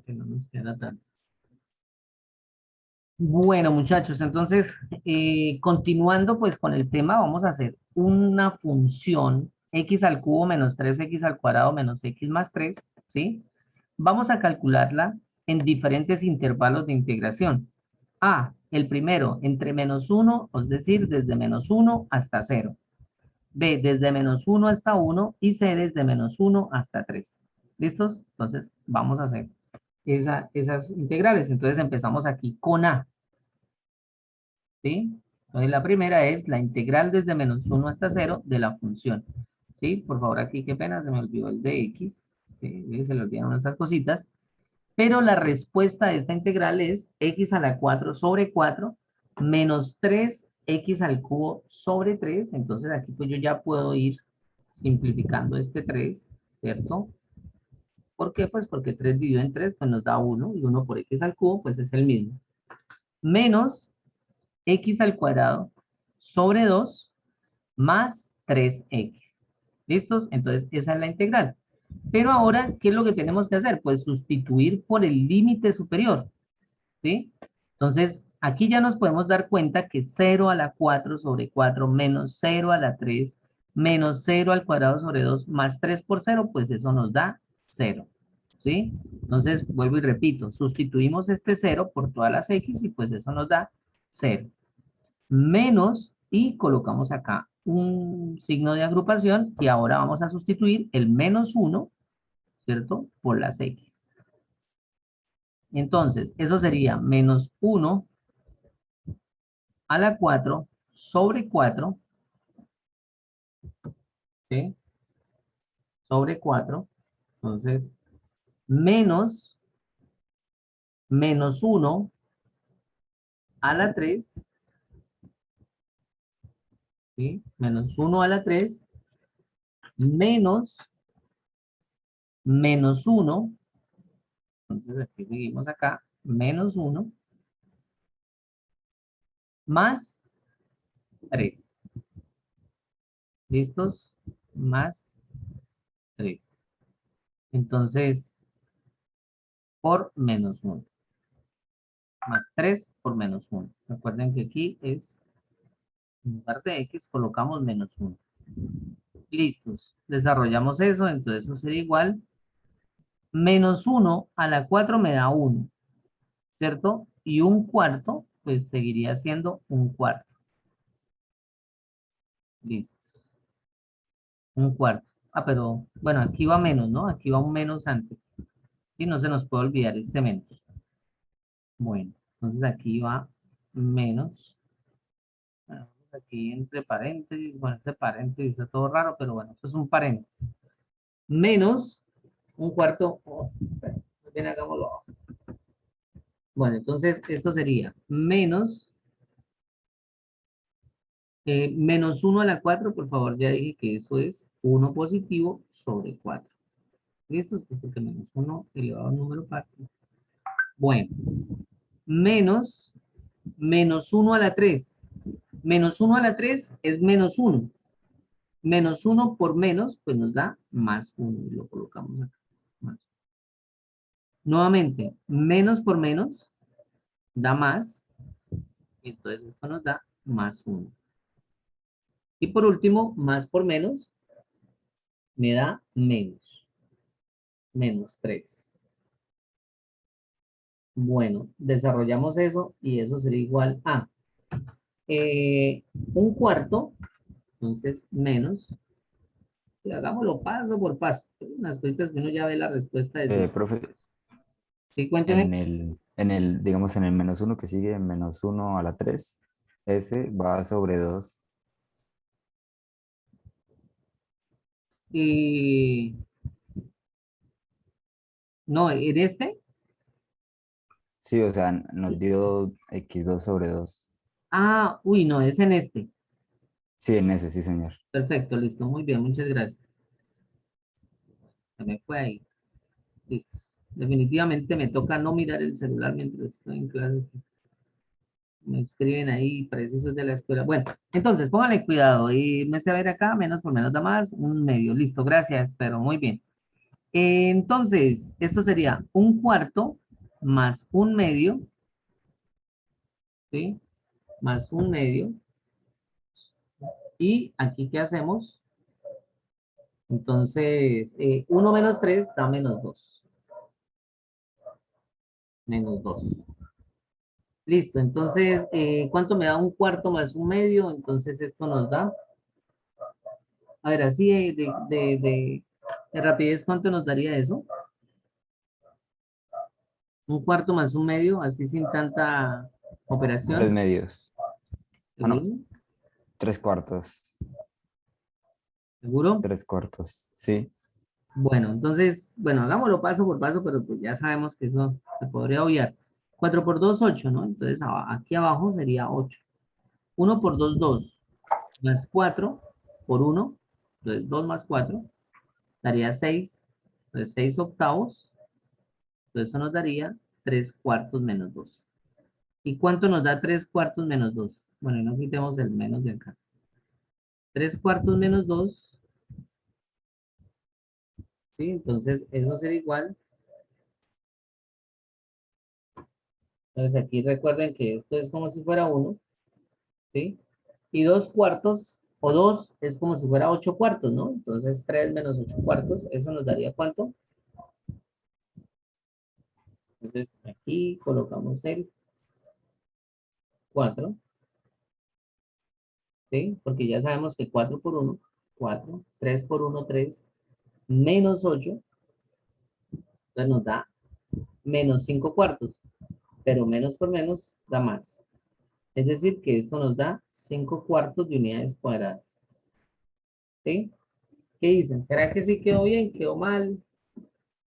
que no nos queda tanto. Bueno, muchachos, entonces, continuando pues con el tema, vamos a hacer una función x al cubo menos 3x al cuadrado menos x más 3, ¿sí? Vamos a calcularla en diferentes intervalos de integración. A, el primero, entre menos 1, es decir, desde menos 1 hasta 0. B, desde menos 1 hasta 1 y C, desde menos 1 hasta 3. ¿Listos? Entonces, vamos a hacer esas integrales. Entonces, empezamos aquí con A. ¿Sí? Entonces la primera es la integral desde menos 1 hasta 0 de la función. ¿Sí? Por favor, aquí qué pena, se me olvidó el de x. ¿Sí? Se le olvidaron esas cositas. Pero la respuesta de esta integral es x a la 4 sobre 4 menos 3x al cubo sobre 3. Entonces aquí pues yo ya puedo ir simplificando este 3, ¿cierto? ¿Por qué? Pues porque 3 dividido en 3 pues nos da 1 y 1 por x al cubo pues es el mismo. Menos x al cuadrado sobre 2 más 3x. ¿Listos? Entonces, esa es la integral. Pero ahora, ¿qué es lo que tenemos que hacer? Pues sustituir por el límite superior. ¿Sí? Entonces, aquí ya nos podemos dar cuenta que 0 a la 4 sobre 4 menos 0 a la 3 menos 0 al cuadrado sobre 2 más 3 por 0, pues eso nos da 0. ¿Sí? Entonces, vuelvo y repito, sustituimos este 0 por todas las x y pues eso nos da 0. Menos, y colocamos acá un signo de agrupación y ahora vamos a sustituir el menos 1, ¿cierto? Por las x. Entonces, eso sería menos 1 a la 4 sobre 4, ¿sí? Sobre 4. Entonces, menos, menos 1 a la 3, ¿sí? Menos 1 a la 3, menos, menos 1. Entonces, aquí seguimos acá, menos 1, más 3. ¿Listos? Más 3. Entonces, por menos 1. Más 3 por menos 1. Recuerden que aquí es, en lugar de x, colocamos menos 1. Listos. Desarrollamos eso, entonces eso sería igual. Menos 1 a la 4 me da 1, ¿cierto? Y un cuarto, pues seguiría siendo un cuarto. Listo. Un cuarto. Ah, pero bueno, aquí va menos, ¿no? Aquí va un menos antes. Y no se nos puede olvidar este menos. Bueno, entonces aquí va menos. Bueno, aquí entre paréntesis, bueno, este paréntesis está todo raro, pero bueno, esto es un paréntesis. Menos un cuarto, bien, hagámoslo. Bueno, entonces esto sería menos, menos 1 a la 4, por favor, ya dije que eso es 1 positivo sobre 4. ¿Listo? Porque menos 1 elevado al número par. Bueno, menos, menos 1 a la 3. Menos 1 a la 3 es menos 1. Menos 1 por menos, pues nos da más 1. Y lo colocamos acá. Más. Nuevamente, menos por menos da más. Entonces esto nos da más 1. Y por último, más por menos me da menos. Menos 3. Bueno, desarrollamos eso y eso sería igual a un cuarto. Entonces, menos. Y hagámoslo paso por paso. Unas cositas que uno ya ve la respuesta desde... Profe, Sí, cuénteme. digamos, en el menos uno que sigue, menos uno a la 3 ese va sobre 2. Y no, en este. Sí, o sea, nos dio x2 sobre 2. Ah, uy, no, es en este. Sí, en ese, sí, señor. Perfecto, listo. Muy bien, muchas gracias. Se me fue ahí. Listo. Definitivamente me toca no mirar el celular mientras estoy en clase. Me escriben ahí, precisos de la escuela. Bueno, entonces pónganle cuidado. Y me sé ver acá, menos por menos da más, un medio. Listo, gracias, pero muy bien. Entonces, esto sería un cuarto más un medio, ¿sí? Más un medio. Y aquí, ¿qué hacemos? Entonces, 1 menos 3 da menos 2. Menos 2. Listo, entonces, ¿cuánto me da un cuarto más un medio? Entonces, esto nos da, a ver, así de rapidez, ¿cuánto nos daría eso? Un cuarto más un medio, así sin tanta 3 operación. medios. Ah, no, ¿Seguro? 3 cuartos. ¿Seguro? 3 cuartos, sí. Bueno, entonces, bueno, hagámoslo paso por paso, pero pues ya sabemos que eso se podría obviar. 4 por 2 8, ¿no? Entonces, aquí abajo sería 8. 1 por 2 2. Más 4 por 1. Entonces, 2 más 4 daría 6. Entonces, 6 octavos. Entonces, eso nos daría 3 cuartos menos 2. ¿Y cuánto nos da 3 cuartos menos 2? Bueno, y no quitemos el menos de acá. 3 cuartos menos 2, ¿sí? Entonces, eso será igual. Entonces, aquí recuerden que esto es como si fuera 1, ¿sí? Y 2 cuartos, o 2 es como si fuera 8 cuartos, ¿no? Entonces, 3 menos 8 cuartos, eso nos daría ¿cuánto? Entonces, aquí colocamos el 4, ¿sí? Porque ya sabemos que 4 por 1, 4, 3 por 1, 3, menos 8, entonces nos da menos 5 cuartos, pero menos por menos da más. Es decir, que esto nos da 5 cuartos de unidades cuadradas. ¿Sí? ¿Qué dicen? ¿Será que sí quedó bien? ¿Quedó mal?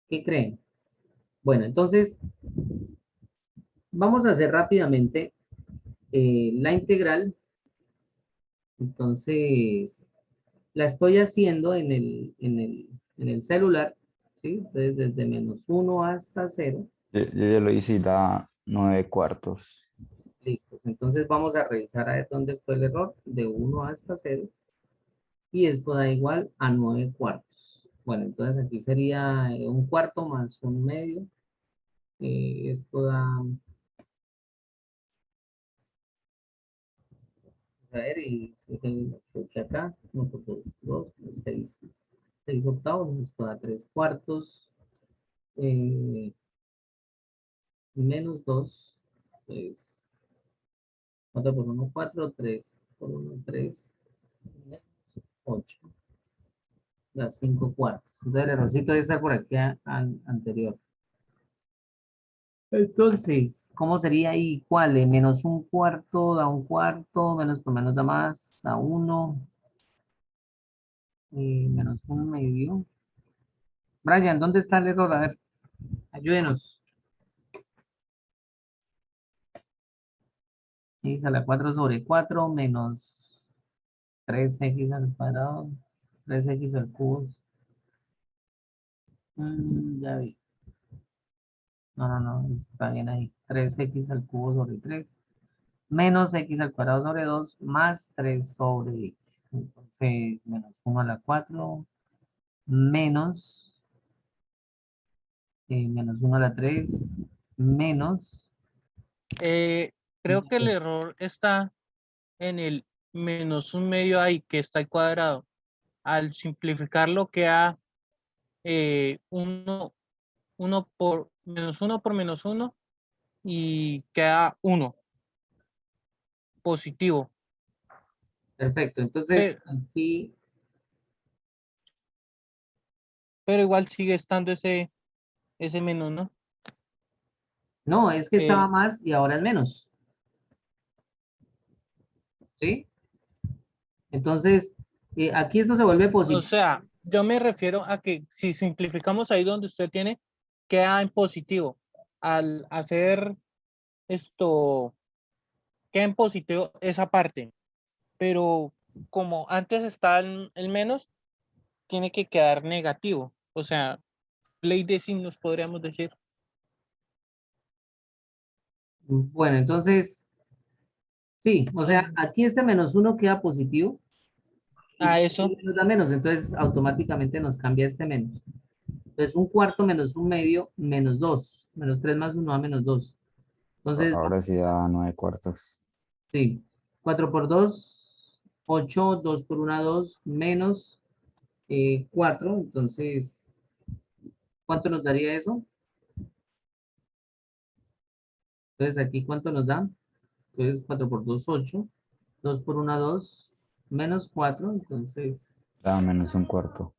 ¿Qué creen? Bueno, entonces vamos a hacer rápidamente la integral. Entonces, la estoy haciendo en el celular. ¿Sí? Entonces, desde -1 hasta 0. Yo ya lo hice y da 9 cuartos. Listos. Entonces, vamos a revisar a ver dónde fue el error. De 1 hasta 0. Y esto da igual a 9 cuartos. Bueno, entonces aquí sería un cuarto más un medio. Esto da, a ver, y creo que acá, no por 2, 6, 6 octavos, esto da 3 cuartos, eh, menos 2, pues 4 por 1, 4, 3 por 1, 3, menos 8, da 5 cuartos. Entonces el errorcito debe estar por aquí anterior. Entonces, ¿cómo sería ahí? ¿Cuál? Menos un cuarto da un cuarto, menos por menos da más, da uno, menos un medio. Brian, ¿dónde está el error? A ver, ayúdenos. X a la 4 sobre 4 menos 3x al cuadrado, 3x al cubo. Ya vi. No, no, no, está bien ahí. 3x al cubo sobre 3 menos x al cuadrado sobre 2 más 3 sobre x. Entonces, menos 1 a la 4 menos menos 1 a la 3 menos. Eh, creo que el error está en el menos un medio ahí, que está al cuadrado. Al simplificarlo queda 1 por menos 1 y queda 1 positivo. Perfecto, entonces Pero, aquí pero igual sigue estando ese menos, ¿no? no, es que estaba Eh, más y ahora es menos, ¿sí? Entonces, aquí esto se vuelve o positivo. sea, yo me refiero a que si simplificamos ahí donde usted tiene, queda en positivo. Al hacer esto, queda en positivo esa parte. Pero como antes está el menos, tiene que quedar negativo. O sea, ley de signos podríamos decir. Bueno, entonces, sí, o sea, En- aquí este menos uno queda positivo y a eso, nos da menos, entonces automáticamente nos cambia este menos. Entonces, un cuarto menos un medio, menos 2. Menos 3 más uno da menos 2. Entonces, Ahora sí da 9 cuartos. sí, 4 por 2, 8, 2 por 1, 2, menos 4. Entonces, ¿cuánto nos daría eso? Entonces, aquí, ¿cuánto nos da? Entonces, 4 por 2, 8. 2 por 1, 2, menos 4. Entonces, Da -1 cuarto.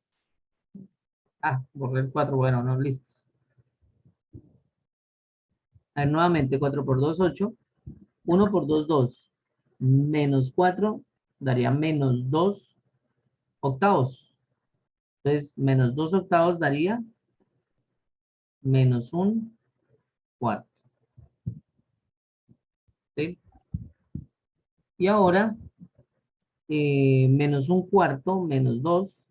borré el 4. Bueno, no, listo. A ver, nuevamente, 4 por 2, 8. 1 por 2, 2. Menos 4 daría menos 2 octavos. Entonces, menos 2 octavos daría menos un cuarto. ¿Sí? Y ahora, menos un cuarto, menos 2.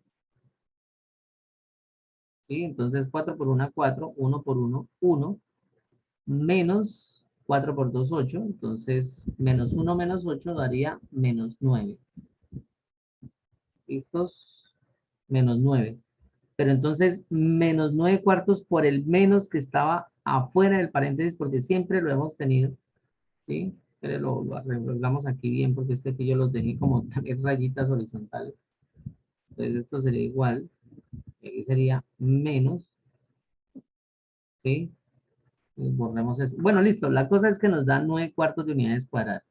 ¿Sí? Entonces, 4 por 1, 4. 1 por 1, 1. Menos 4 por 2, 8. Entonces, menos 1 menos 8 daría menos 9. ¿Listos? Menos 9. Pero entonces, menos 9 cuartos por el menos que estaba afuera del paréntesis, porque siempre lo hemos tenido. ¿Sí? Pero lo arreglamos aquí bien, porque este aquí yo los dejé como 3 rayitas horizontales. Entonces, esto sería igual. Y aquí sería menos. ¿Sí? Borremos eso. Bueno, listo. La cosa es que nos da 9 cuartos de unidades cuadradas.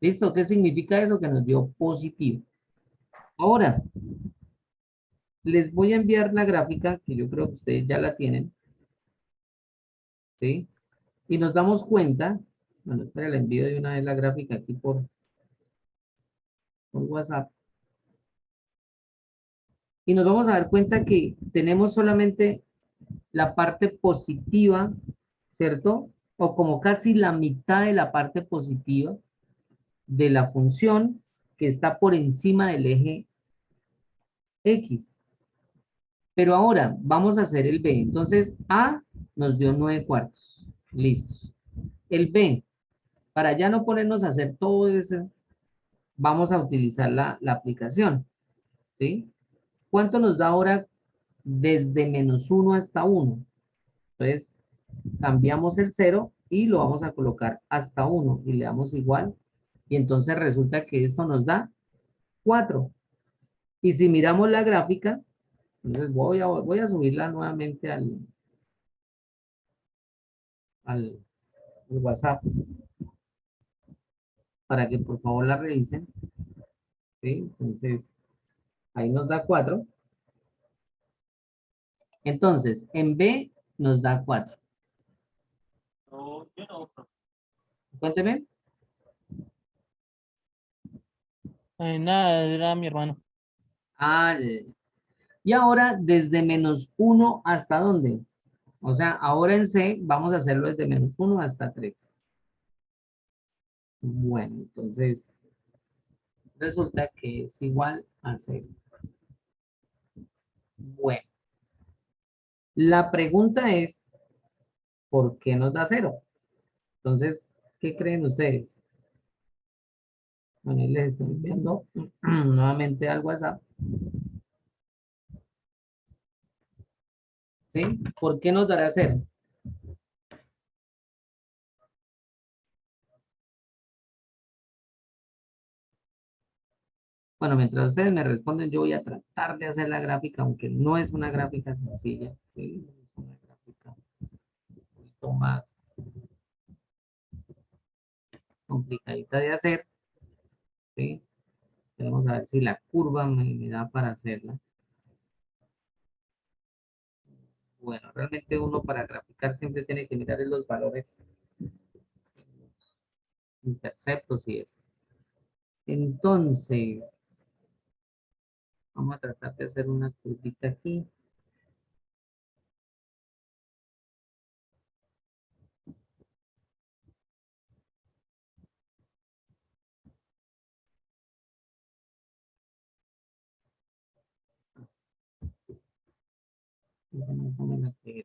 ¿Listo? ¿Qué significa eso? Que nos dio positivo. Ahora, les voy a enviar la gráfica, que yo creo que ustedes ya la tienen. ¿Sí? Y nos damos cuenta, bueno, espera, le envío de una vez la gráfica aquí por WhatsApp. Y nos vamos a dar cuenta que tenemos solamente la parte positiva, ¿cierto? O como casi la mitad de la parte positiva de la función que está por encima del eje X. Pero ahora vamos a hacer el B. Entonces, A nos dio 9 cuartos. Listos. El B, para ya no ponernos a hacer todo eso, vamos a utilizar la aplicación. ¿Sí? ¿Cuánto nos da ahora desde menos 1 hasta 1? Entonces, cambiamos el 0 y lo vamos a colocar hasta 1 y le damos igual. Y entonces resulta que esto nos da 4. Y si miramos la gráfica, entonces voy a subirla nuevamente al WhatsApp para que por favor la revisen. ¿Sí? Entonces, ahí nos da 4. Entonces, en B nos da 4. Cuénteme. Nada, era mi hermano. Ah, y ahora desde menos 1 hasta dónde. O sea, ahora en C vamos a hacerlo desde menos 1 hasta 3. Bueno, entonces resulta que es igual a 0. Bueno, la pregunta es, ¿por qué nos da 0? Entonces, ¿qué creen ustedes? Bueno, ahí les estoy enviando nuevamente al WhatsApp. ¿Sí? ¿Por qué nos dará 0? Bueno, mientras ustedes me responden, yo voy a tratar de hacer la gráfica, aunque no es una gráfica sencilla. ¿Sí? Es una gráfica un poquito más complicadita de hacer. ¿Sí? Vamos a ver si la curva me da para hacerla. Bueno, realmente uno para graficar siempre tiene que mirar en los valores interceptos y esto. Entonces, vamos a tratar de hacer una curvita aquí. Déjame la pegué.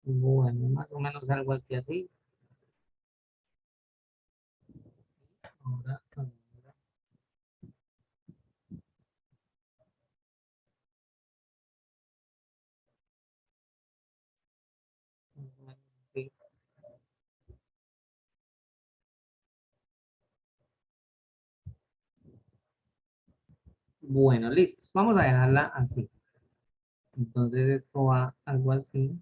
Bueno, más o menos algo aquí así. Ahora, sí. Bueno, listo. Vamos a dejarla así. Entonces esto va algo así.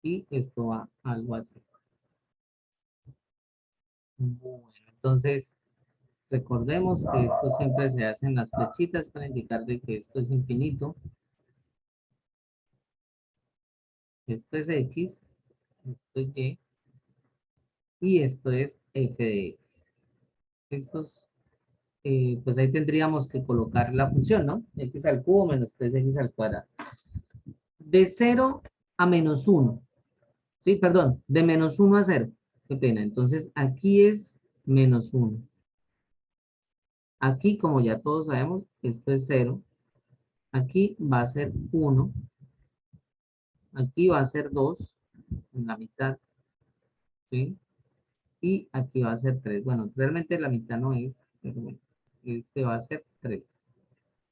Y esto va algo así. Bueno, entonces recordemos que esto siempre se hace en las flechitas para indicar de que esto es infinito. Esto es X, esto es Y esto es f de X. Estos, pues ahí tendríamos que colocar la función, ¿no? X al cubo menos 3x al cuadrado. De 0 a menos 1. Sí, perdón, de menos 1 a 0. Qué pena. Entonces aquí es menos 1. Aquí, como ya todos sabemos, esto es 0. Aquí va a ser 1. Aquí va a ser 2 en la mitad. ¿Sí? Y aquí va a ser 3. Bueno, realmente la mitad no es, pero bueno, este va a ser 3.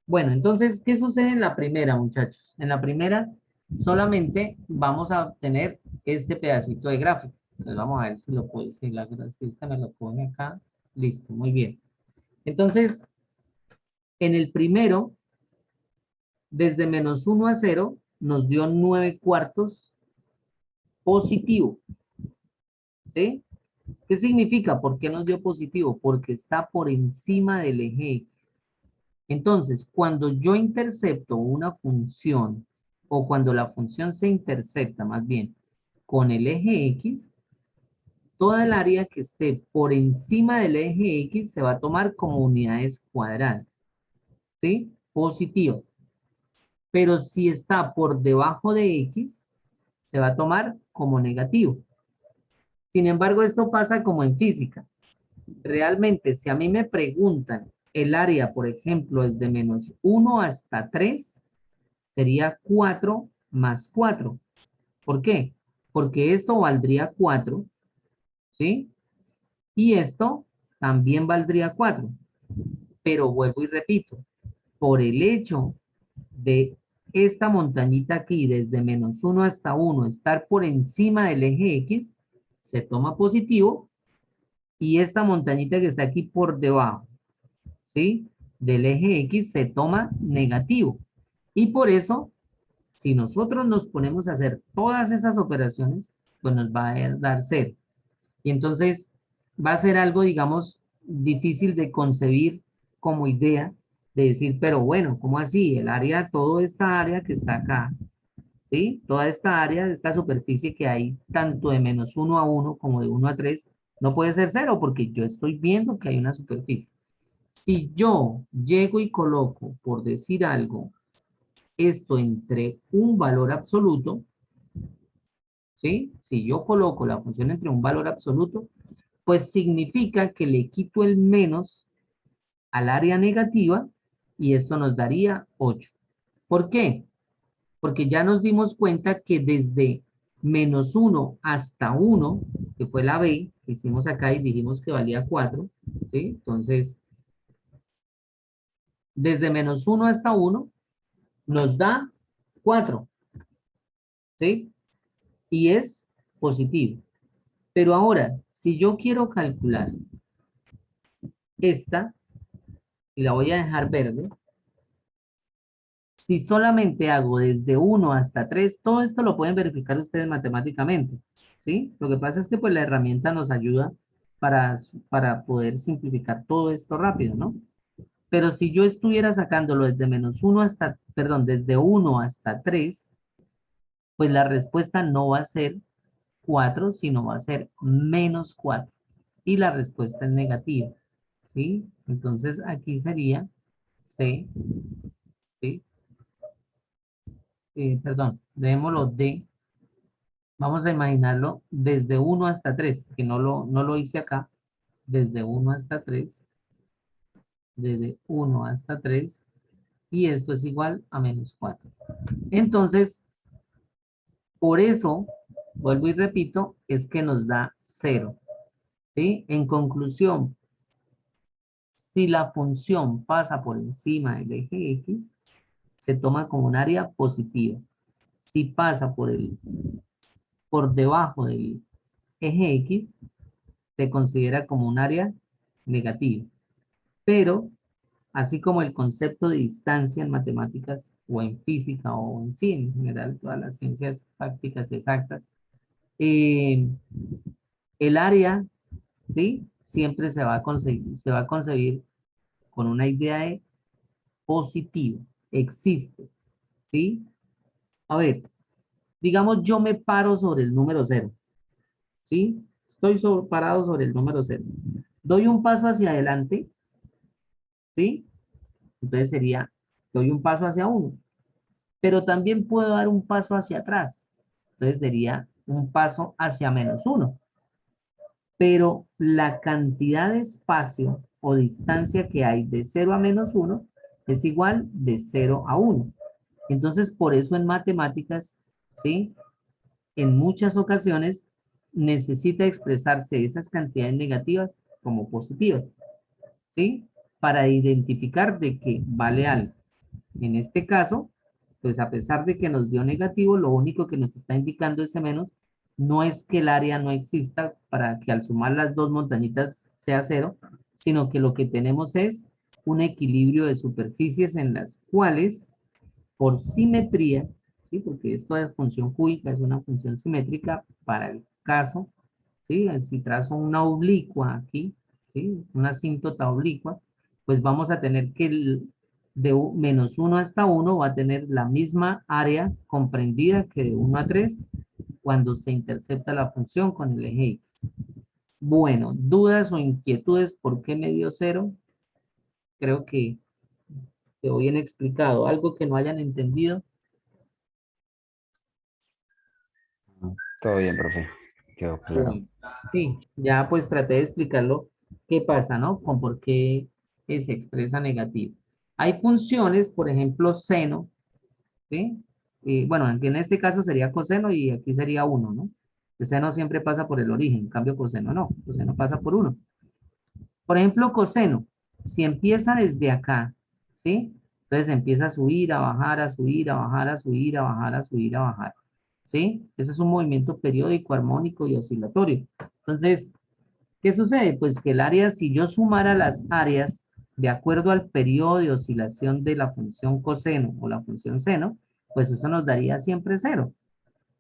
Bueno, entonces, ¿qué sucede en la primera, muchachos? En la primera solamente vamos a obtener este pedacito de gráfico. Entonces vamos a ver si lo puedo, si la grafista me lo pone acá. Listo, muy bien. Entonces, en el primero, desde menos 1 a 0, nos dio 9 cuartos positivo. ¿Sí? ¿Qué significa? ¿Por qué nos dio positivo? Porque está por encima del eje X. Entonces, cuando yo intercepto una función, o cuando la función se intercepta más bien con el eje X, toda el área que esté por encima del eje X se va a tomar como unidades cuadradas, ¿sí? Positivas. Pero si está por debajo de X, se va a tomar como negativo. Sin embargo, esto pasa como en física. Realmente, si a mí me preguntan el área, por ejemplo, es de menos 1 hasta 3, sería 4 más 4. ¿Por qué? Porque esto valdría 4, ¿sí? Y esto también valdría 4. Pero vuelvo y repito, por el hecho de esta montañita aquí, desde menos 1 hasta 1, estar por encima del eje X, se toma positivo, y esta montañita que está aquí por debajo, ¿sí? Del eje X se toma negativo. Y por eso, si nosotros nos ponemos a hacer todas esas operaciones, pues nos va a dar 0. Y entonces va a ser algo, digamos, difícil de concebir como idea, de decir, pero bueno, ¿cómo así? El área, toda esta área que está acá, ¿sí? Toda esta área, esta superficie que hay tanto de menos 1 a 1 como de 1 a 3, no puede ser 0 porque yo estoy viendo que hay una superficie. Si yo llego y coloco, por decir algo, esto entre un valor absoluto, ¿sí? Si yo coloco la función entre un valor absoluto, pues significa que le quito el menos al área negativa y eso nos daría 8. ¿Por qué? Porque ya nos dimos cuenta que desde menos 1 hasta 1, que fue la B, que hicimos acá y dijimos que valía 4, ¿sí? Entonces, desde menos 1 hasta 1 nos da 4, ¿sí? Y es positivo. Pero ahora, si yo quiero calcular esta, y la voy a dejar verde, si solamente hago desde 1 hasta 3, todo esto lo pueden verificar ustedes matemáticamente, ¿sí? Lo que pasa es que pues la herramienta nos ayuda para poder simplificar todo esto rápido, ¿no? Pero si yo estuviera sacándolo desde menos 1 hasta, perdón, desde 1 hasta 3, pues la respuesta no va a ser 4, sino va a ser menos 4. Y la respuesta es negativa, ¿sí? Entonces aquí sería C, ¿sí? Perdón, démoslo D. Vamos a imaginarlo desde 1 hasta 3, que no lo hice acá. Desde 1 hasta 3. Desde 1 hasta 3. Y esto es igual a menos 4. Entonces, Por eso, vuelvo y repito, es que nos da 0. ¿Sí? En conclusión, si la función pasa por encima del eje X, se toma como un área positiva. Si pasa por debajo del eje X, se considera como un área negativa. Pero, así como el concepto de distancia en matemáticas o en física o en sí, en general, todas las ciencias prácticas exactas, eh, el área, ¿sí? Siempre se va a concebir con una idea de positivo. Existe, ¿sí? A ver, digamos yo me paro sobre el número 0, ¿sí? Estoy parado sobre el número 0. Doy un paso hacia adelante, ¿sí? Entonces sería, doy un paso hacia 1. Pero también puedo dar un paso hacia atrás. Entonces sería un paso hacia -1. Pero la cantidad de espacio o distancia que hay de 0 a -1 es igual de 0 a 1. Entonces, por eso en matemáticas, ¿sí? En muchas ocasiones necesita expresarse esas cantidades negativas como positivas, ¿sí? Para identificar de que vale algo. En este caso, pues a pesar de que nos dio negativo, lo único que nos está indicando ese menos no es que el área no exista para que al sumar las dos montañitas sea 0, sino que lo que tenemos es un equilibrio de superficies en las cuales, por simetría, ¿sí? Porque esto de función cúbica es una función simétrica para el caso, ¿sí? Si trazo una oblicua aquí, ¿sí? Una asíntota oblicua, pues vamos a tener que de -1 hasta 1 va a tener la misma área comprendida que de 1 a 3 cuando se intercepta la función con el eje X. Bueno, dudas o inquietudes, ¿por qué me dio 0? Creo que quedó bien explicado. ¿Algo que no hayan entendido? Todo bien, profe. Quedó claro. Bueno, sí, ya pues traté de explicarlo qué pasa, ¿no? Con por qué se expresa negativo. Hay funciones, por ejemplo, seno, ¿sí? Bueno, en este caso sería coseno y aquí sería 1, ¿no? El seno siempre pasa por el origen, en cambio coseno no, coseno pasa por 1. Por ejemplo, coseno, si empieza desde acá, ¿sí? Entonces empieza a subir, a bajar, a subir, a bajar, a subir, a bajar, a subir, a bajar, ¿sí? Ese es un movimiento periódico, armónico y oscilatorio. Entonces, ¿qué sucede? Pues que el área, si yo sumara las áreas de acuerdo al periodo de oscilación de la función coseno o la función seno, pues eso nos daría siempre 0.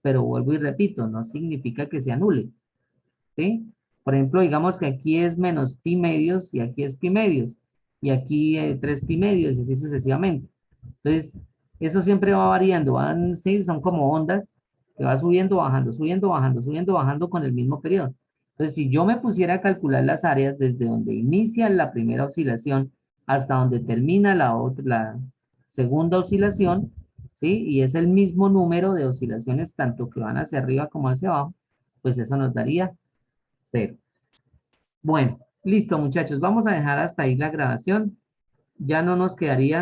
Pero vuelvo y repito, no significa que se anule, ¿sí? Por ejemplo, digamos que aquí es menos pi medios y aquí es pi medios. Y aquí 3 pi medios y así sucesivamente. Entonces, eso siempre va variando. Sí, son como ondas que va subiendo, bajando, subiendo, bajando, subiendo, bajando con el mismo periodo. Entonces, si yo me pusiera a calcular las áreas desde donde inicia la primera oscilación hasta donde termina la segunda oscilación, ¿sí? Y es el mismo número de oscilaciones tanto que van hacia arriba como hacia abajo, pues eso nos daría 0. Bueno, listo muchachos, vamos a dejar hasta ahí la grabación. Ya no nos quedaría